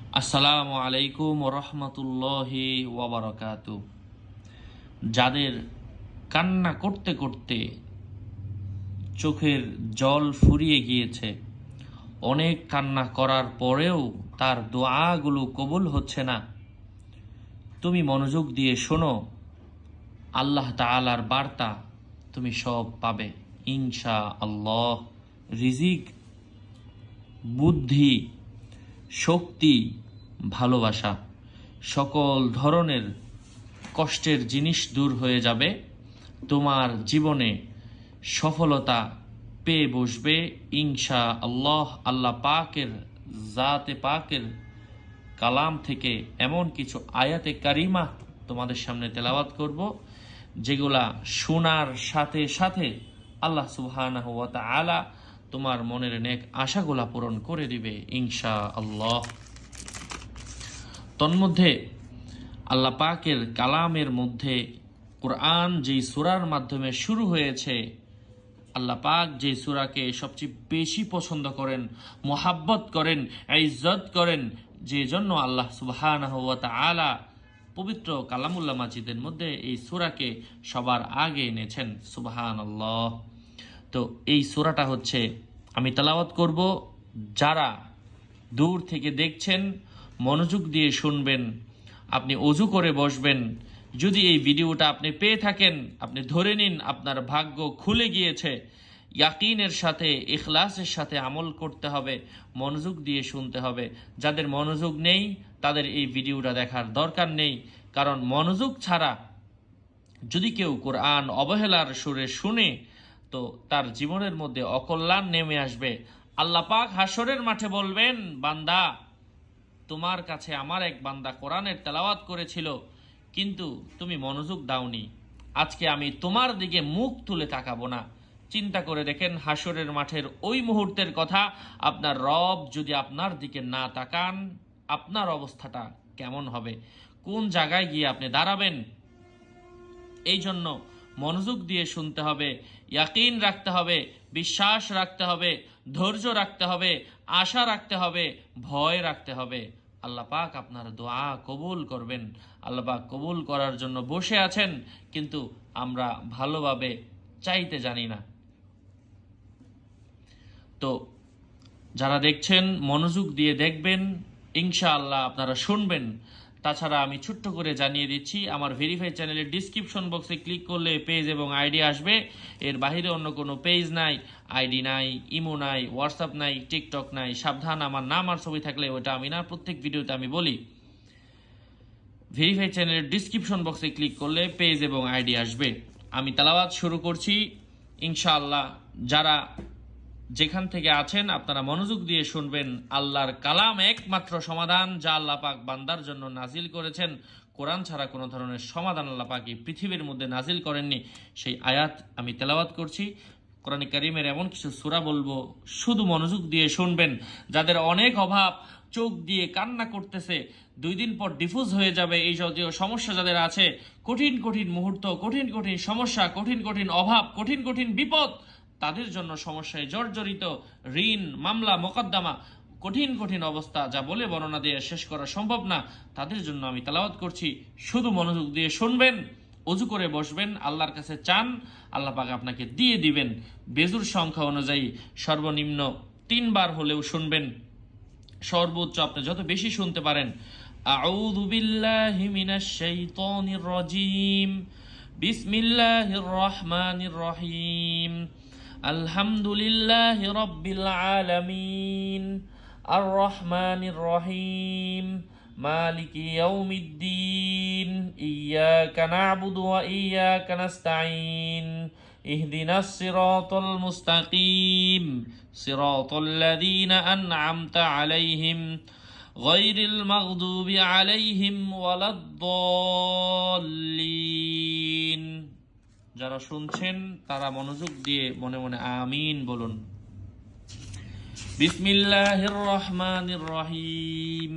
আসসালামু আলাইকুম রহমতুল্লাহি ওয়াবারাকাতু। যাদের কান্না করতে করতে চোখের জল ফুরিয়ে গিয়েছে, অনেক কান্না করার পরেও তার দোয়াগুলো কবুল হচ্ছে না, তুমি মনোযোগ দিয়ে শোনো, আল্লাহ তাআলার বার্তা তুমি সব পাবে ইনশাআল্লাহ। রিজিক, বুদ্ধি, শক্তি, ভালোবাসা, সকল ধরনের কষ্টের জিনিস দূর হয়ে যাবে। তোমার জীবনে সফলতা পেয়ে বসবে ইনশাআল্লাহ। আল্লাহ পাকের জাতে পাকের কালাম থেকে এমন কিছু আয়াতে কারিমা তোমাদের সামনে তেলাওয়াত করব, যেগুলা শোনার সাথে সাথে আল্লাহ সুবহানাহু ওয়া তাআলা তোমার মনের নেক আশাগুলা পূরণ করে দিবে ইনশাআল্লাহ। তন্মধ্যে আল্লাহ পাকের কালামের মধ্যে কুরআন যেই সূরার মাধ্যমে শুরু হয়েছে, আল্লাহ পাক যে সূরাকে সবচেয়ে বেশি পছন্দ করেন, মোহাব্বত করেন, ইজ্জত করেন, যে জন্য আল্লাহ সুবহানাহু ওয়া তাআলা পবিত্র কালামুল্লাহ মাজিদের মধ্যে এই সূরাকে সবার আগে এনেছেন। সুবহানাল্লাহ। তো এই সূরাটা হচ্ছে, আমি তেলাওয়াত করব, যারা দূর থেকে দেখছেন মনোযোগ দিয়ে শুনবেন। আপনি ওযু করে বসবেন। যদি এই ভিডিওটা আপনি পেয়ে থাকেন, আপনি ধরে নিন আপনার ভাগ্য খুলে গিয়েছে। ইয়াকিনের সাথে, ইখলাসের সাথে আমল করতে হবে, মনোযোগ দিয়ে শুনতে হবে। যাদের মনোযোগ নেই তাদের এই ভিডিওটা দেখার দরকার নেই, কারণ মনোযোগ ছাড়া যদি কেউ কোরআন অবহেলার সুরে শুনে, তো তার জীবনের মধ্যে অকল্যাণ নেমে আসবে। আল্লাহ পাক হাসরের মাঠে বলবেন, বান্দা, তোমার কাছে আমার এক বান্দা কোরআনের তেলাওয়াত করেছিল, কিন্তু তুমি মনোযোগ দাওনি, আজকে আমি তোমার দিকে মুখ তুলে তাকাবো না। চিন্তা করে দেখেন হাসরের মাঠের ওই মুহূর্তের কথা। আপনার রব যদি আপনার দিকে না তাকান, আপনার অবস্থাটা কেমন হবে? কোন জায়গায় গিয়ে আপনি দাঁড়াবেন? এই জন্য মনোযোগ দিয়ে শুনতে হবে, ইয়াকিন রাখতে হবে, বিশ্বাস রাখতে হবে, ধৈর্য রাখতে হবে, আশা রাখতে হবে, ভয় রাখতে হবে। আল্লাহ পাক আপনার দোয়া কবুল করবেন। আল্লাহ পাক কবুল করার জন্য বসে আছেন, কিন্তু আমরা ভালোভাবে চাইতে জানি না। তো যারা দেখছেন মনোযোগ দিয়ে দেখবেন, ইনশাআল্লাহ আপনারা শুনবেন। তাছাড়া আমি ছোট্ট করে জানিয়ে দিচ্ছি, আমার ভেরিফাই চ্যানেলের ডিসক্রিপশন বক্সে ক্লিক করলে পেজ এবং আইডি আসবে। এর বাইরে অন্য কোনো পেজ নাই, আইডি নাই, ইমো নাই, হোয়াটসঅ্যাপ নাই, টিকটক নাই। সাবধান, আমার নাম আর ছবি থাকলে ওটা আমি না, প্রত্যেক ভিডিওতে আমি বলি। ভেরিফাই চ্যানেলের ডিসক্রিপশন বক্সে ক্লিক করলে পেজ এবং আইডি আসবে। আমি তেলাওয়াত শুরু করছি ইনশাআল্লাহ। যারা যেখান থেকে আছেন আপনারা মনোযোগ দিয়ে শুনবেন। আল্লাহর কালাম একমাত্র সমাধান, যা আল্লাহ পাক বান্দার জন্য নাজিল করেছেন। কোরআন ছাড়া কোনো ধরনের সমাধান আল্লাহ পাক এই পৃথিবীর মধ্যে নাজিল করেননি। সেই আয়াত আমি তেলাওয়াত করছি। কোরআন কারীমের এমন কিছু সূরা বলবো, শুধু মনোযোগ দিয়ে শুনবেন। যাদের অনেক অভাব, চোখ দিয়ে কান্না করতেছে, 2 দিন পর ডিফিউজ হয়ে যাবে, এই জাতীয় সমস্যা যাদের আছে, কঠিন কঠিন মুহূর্ত, কঠিন কঠিন সমস্যা, কঠিন কঠিন অভাব, কঠিন কঠিন বিপদ, তাদের জন্য সমস্যায় জর্জরিত, ঋণ, মামলা, মোকদ্দমা, কঠিন কঠিন অবস্থা, যা বলে বর্ণনা দিয়ে শেষ করা সম্ভব না, তাদের জন্য আমি তেলাওয়াত করছি। শুধু মনোযোগ দিয়ে শুনবেন, ওযু করে বসবেন, আল্লাহর কাছে চান, আল্লাহ পাক আপনাকে দিয়ে দিবেন। বেজুর সংখ্যা অনুযায়ী সর্বনিম্ন 3 বার হলেও শুনবেন, সর্বোচ্চ আপনি যত বেশি শুনতে পারেন। আউযু বিল্লাহি মিনাশ শাইতানির রাজীম, বিসমিল্লাহির রহমানির রহিম, আলহামদুলিল্লাহি রাব্বিল আলামিন, আর রহমানির রহিম, মালিকি ইয়াউমিদ্দিন, ইয়াকা না'বুদু ওয়া ইয়াকা নাস্তাঈন, ইহদিনাস সিরাতাল মুস্তাকিম, সিরাতাল লাযীনা আন'আমতা আলাইহিম গায়রিল মাগদুবি আলাইহিম ওয়ালাদ-দাল্লিন। যারা শুনছেন তারা মনোযোগ দিয়ে মনে মনে আমিন বলুন। বিসমিল্লাহির রহমানির রহিম,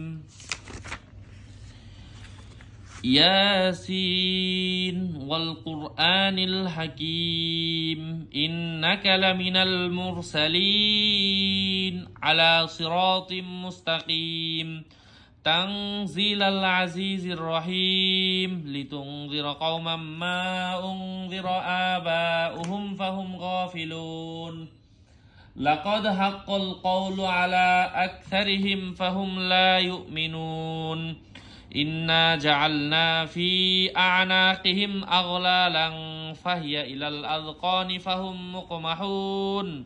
ইয়াসিন ওয়াল কুরআনিল হাকীম, ইন্নাকা লামিনাল মুরসালিন আলা সিরাতিম মুস্তাকিম, تنزيل العزيز الرحيم لتنذر قوما ما أنذر آباؤهم فهم غافلون لقد حق القول على أكثرهم فهم لا يؤمنون إنا جعلنا في أعناقهم أغلالا فهي إلى الأذقان فهم مقمحون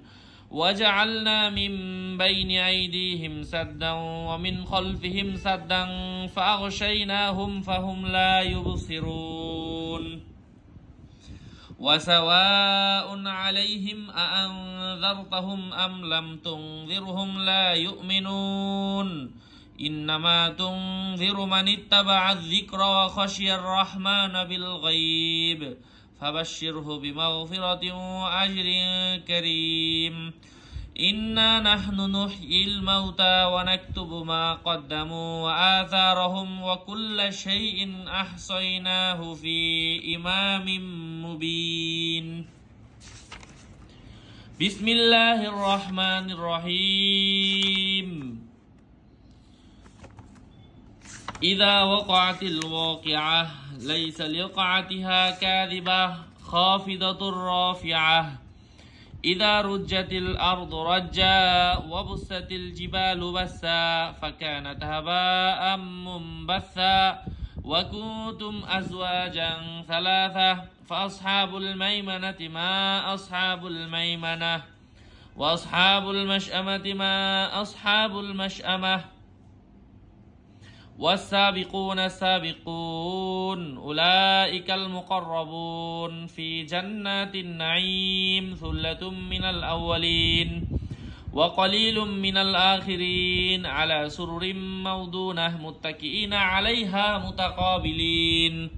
وجعلنا من بين أيديهم سدا ومن خلفهم سدا فأغشيناهم فهم لا يبصرون وسواء عليهم أأنذرتهم أم لم تنذرهم لا يؤمنون إنما تنذر من اتبع الذكر وخشي الرحمن بالغيب فبشره بمغفرة وأجر كريم إنا نحن نحيي الموتى ونكتب ما قدموا وآثارهم وكل شيء أحصيناه في إمام مبين بسم الله الرحمن الرحيم إذا وقعت الواقعة ليس لوقعتها كاذبة خافضة رافعة إذا رجت الأرض رجا وبست الجبال بسا فكانت هباء منبثا وكنتم أزواجا ثلاثة فأصحاب الميمنة ما أصحاب الميمنة وأصحاب المشأمة ما أصحاب المشأمة والسابقون السابقون أولئك المقربون في جنات النعيم ثلة من الأولين وقليل من الآخرين على سرر موضونة متكئين عليها متقابلين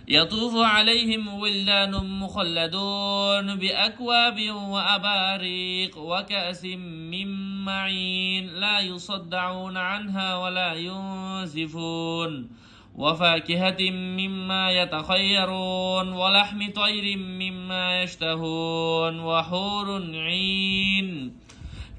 يطوف عليهم ولدان مخلدون بأكواب وأباريق وكأس من معين لا يصدعون عنها ولا ينزفون وفاكهة مما يتخيرون ولحم طير مما يشتهون وحور عين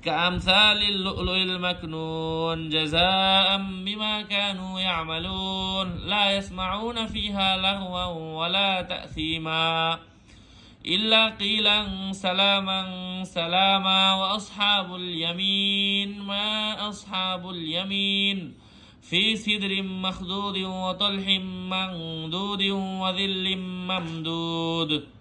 كأمثال اللؤلؤ المكنون جزاء بما كانوا يعملون لا يسمعون فيها لغوا ولا تأثيما إلا قيلا سلاما سلاما وأصحاب اليمين ما أصحاب اليمين في سدر مخضود وطلح منضود وظل ممدود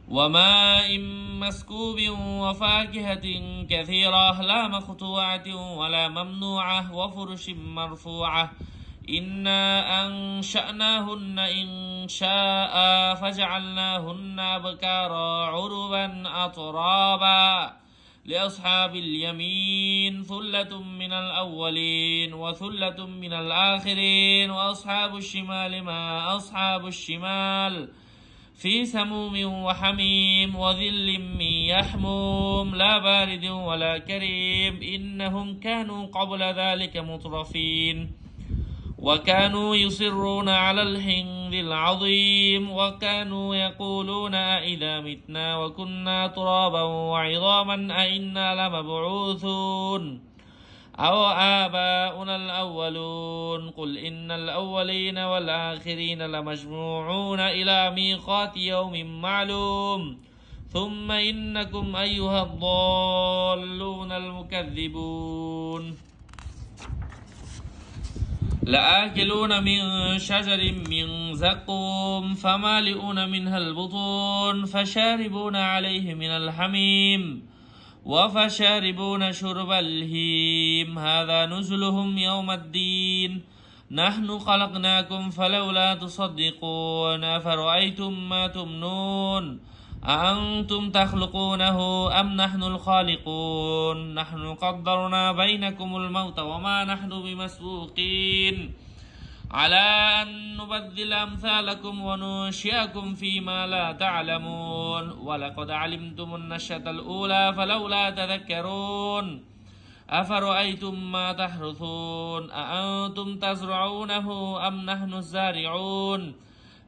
وماء مسكوب وفاكهة كثيرة لا مقطوعة ولا ممنوعة وفرش مرفوعة إنا أنشأناهن إنشاء فجعلناهن أبكارا عربا أترابا لأصحاب اليمين ثلة من الأولين وثلة من الآخرين وأصحاب الشمال ما أصحاب الشمال في سموم وحميم وظل من يحموم لا بارد ولا كريم إنهم كانوا قبل ذلك مترفين وكانوا يصرون على الحنث العظيم وكانوا يقولون أئذا متنا وكنا ترابا وعظاما أئنا لمبعوثون أو آباؤنا الأولون قل إن الأولين والآخرين لمجموعون إلى ميقات يوم معلوم ثم إنكم أيها الضالون المكذبون لآكلون من شجر من زقوم فمالئون منها البطون فشاربون عليه من الحميم وفشاربون شرب الهيم هذا نزلهم يوم الدين نحن خلقناكم فلولا تصدقون أفرأيتم ما تمنون أأنتم تخلقونه أم نحن الخالقون نحن قدرنا بينكم الموت وما نحن بمسبوقين على أن نبدل أمثالكم وننشئكم فيما لا تعلمون ولقد علمتم النشأة الأولى فلولا تذكرون أفرأيتم ما تحرثون أأنتم تزرعونه أم نحن الزارعون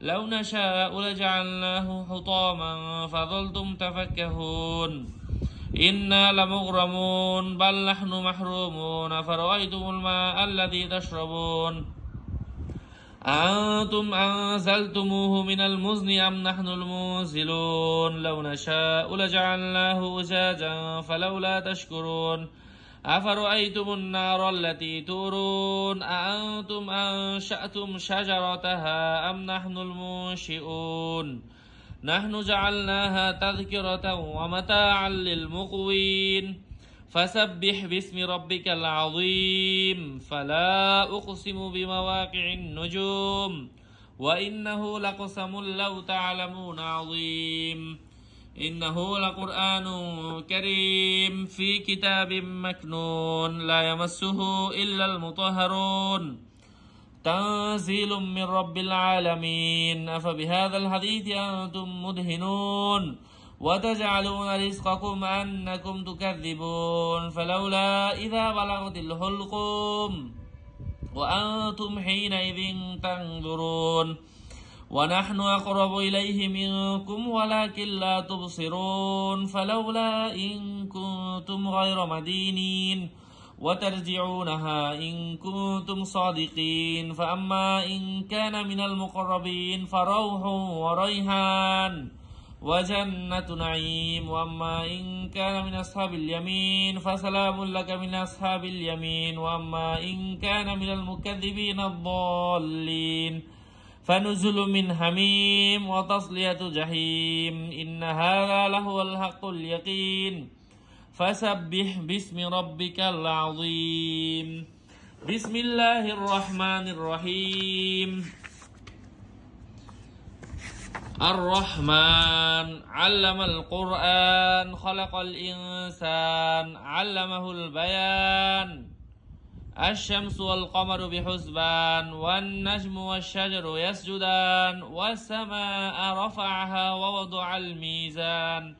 لو نشاء لجعلناه حطاما فظلتم تفكهون إنا لمغرمون بل نحن محرومون أفرأيتم الماء الذي تشربون أأنتم أنزلتموه من المزن أم نحن المنزلون لو نشاء لجعلناه أجاجا فلولا تشكرون أفرأيتم النار التي تورون أأنتم أنشأتم شجرتها أم نحن المنشئون نحن جعلناها تذكرة ومتاعا للمقوين فسبح باسم ربك العظيم فلا أقسم بمواقع النجوم وإنه لقسم لو تعلمون عظيم إنه لقرآن كريم في كتاب مكنون لا يمسه إلا المطهرون تنزيل من رب العالمين أفبهذا الحديث أنتم مدهنون وتجعلون رزقكم أنكم تكذبون فلولا إذا بلغت الحلقوم وأنتم حينئذ تنظرون ونحن أقرب إليه منكم ولكن لا تبصرون فلولا إن كنتم غير مدينين وترجعونها إن كنتم صادقين فأما إن كان من المقربين فروح وريحان وجنة نعيم وأما إن كان من أصحاب اليمين فسلام لك من أصحاب اليمين وأما إن كان من المكذبين الضالين فنزل من حميم وتصلية جحيم إن هذا لهو الحق اليقين فسبح باسم ربك العظيم بسم الله الرحمن الرحيم الرحمن علم القرآن خلق الإنسان علمه البيان الشمس والقمر بحسبان والنجم والشجر يسجدان والسماء رفعها ووضع الميزان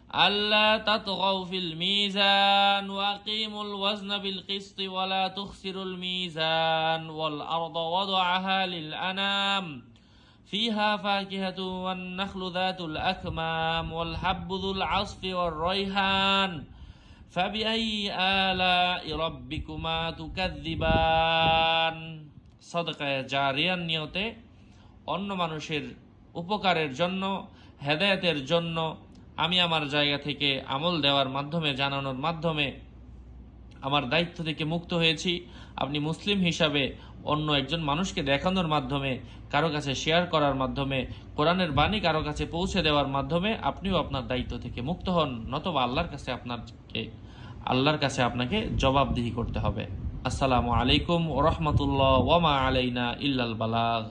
ألا تطغوا في الميزان وأقيموا الوزن بالقسط ولا تخسروا الميزان والأرض وضعها للأنام فيها فاكهة والنخل ذات الأكمام والحب ذو العصف والريحان فبأي آلاء ربكما تكذبان صدقة জারিয়া নিয়তে অন্য মানুষের উপকারের জন্য হেদায়েতের জন্য আমি আমার জায়গা থেকে আমল দেওয়ার মাধ্যমে জানানোর মাধ্যমে আমার দায়িত্ব থেকে মুক্ত হয়েছি। আপনি মুসলিম হিসাবে অন্য একজন মানুষকে দেখানোর মাধ্যমে, কারো কাছে শেয়ার করার মাধ্যমে, কোরআনের বাণী কারো কাছে পৌঁছে দেওয়ার মাধ্যমে আপনিও আপনার দায়িত্ব থেকে মুক্ত হন, নতুবা আল্লাহর কাছে আপনাকে জবাবদিহি করতে হবে। আসসালামু আলাইকুম ওয়া রাহমাতুল্লাহ ওয়া মা আলাইনা ইল্লাল বালাগ।